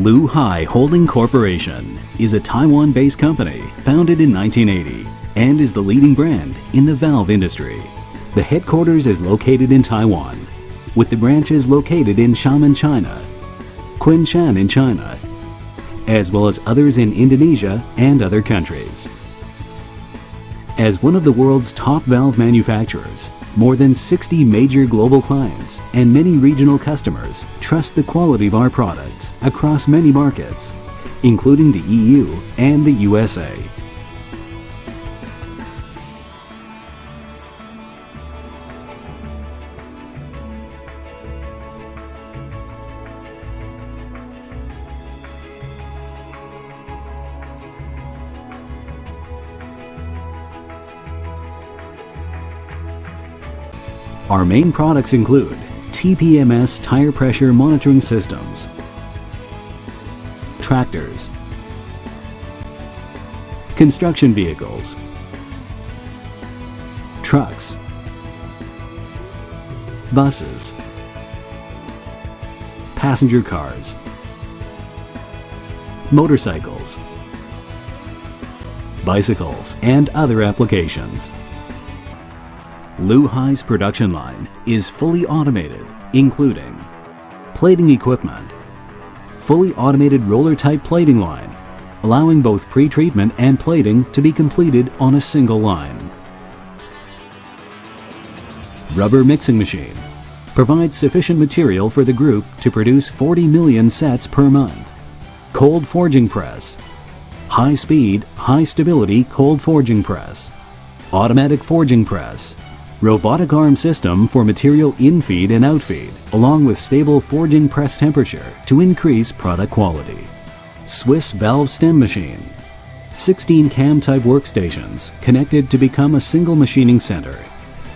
LUHAI Holding Corporation is a Taiwan-based company founded in 1980 and is the leading brand in the valve industry. The headquarters is located in Taiwan, with the branches located in Xiamen, China, Kunshan in China, as well as others in Indonesia and other countries. As one of the world's top valve manufacturers, more than 60 major global clients and many regional customers trust the quality of our products across many markets, including the EU and the USA. Our main products include TPMS tire pressure monitoring systems, tractors, construction vehicles, trucks, buses, passenger cars, motorcycles, bicycles, and other applications. LUHAI's production line is fully automated, including plating equipment, fully automated roller-type plating line, allowing both pre-treatment and plating to be completed on a single line. Rubber mixing machine provides sufficient material for the group to produce 40 million sets per month. Cold forging press, high-speed, high-stability cold forging press, automatic forging press, robotic arm system for material in-feed and out-feed, along with stable forging press temperature to increase product quality. Swiss valve stem machine. 16 cam-type workstations connected to become a single machining center.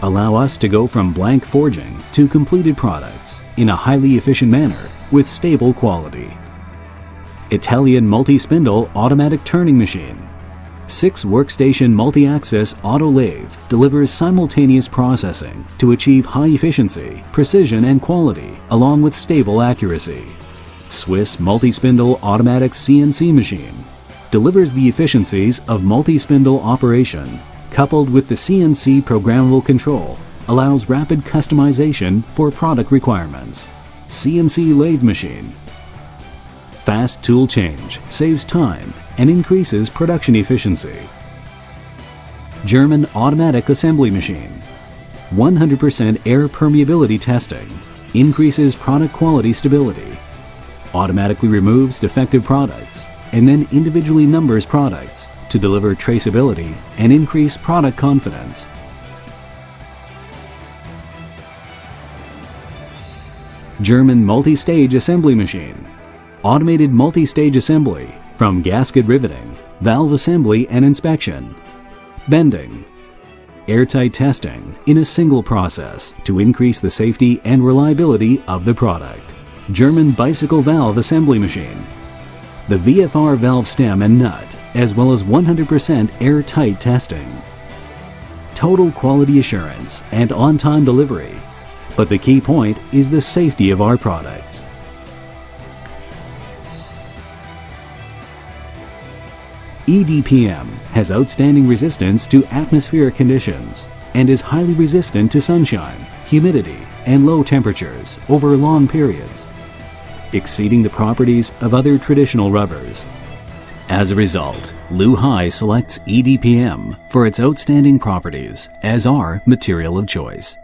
Allow us to go from blank forging to completed products in a highly efficient manner with stable quality. Italian multi-spindle automatic turning machine. 6 workstation multi-axis auto lathe delivers simultaneous processing to achieve high efficiency, precision, and quality, along with stable accuracy. Swiss multi-spindle automatic CNC machine delivers the efficiencies of multi-spindle operation, coupled with the CNC programmable control, allows rapid customization for product requirements. CNC lathe machine. Fast tool change saves time and increases production efficiency. German automatic assembly machine. 100% air permeability testing increases product quality stability, automatically removes defective products, and then individually numbers products to deliver traceability and increase product confidence. German multi-stage assembly machine. Automated multi-stage assembly from gasket riveting, valve assembly and inspection, bending, airtight testing in a single process to increase the safety and reliability of the product. German bicycle valve assembly machine. The VFR valve stem and nut, as well as 100% airtight testing. Total quality assurance and on-time delivery. But the key point is the safety of our products. EDPM has outstanding resistance to atmospheric conditions and is highly resistant to sunshine, humidity, and low temperatures over long periods, exceeding the properties of other traditional rubbers. As a result, LUHAI selects EDPM for its outstanding properties as our material of choice.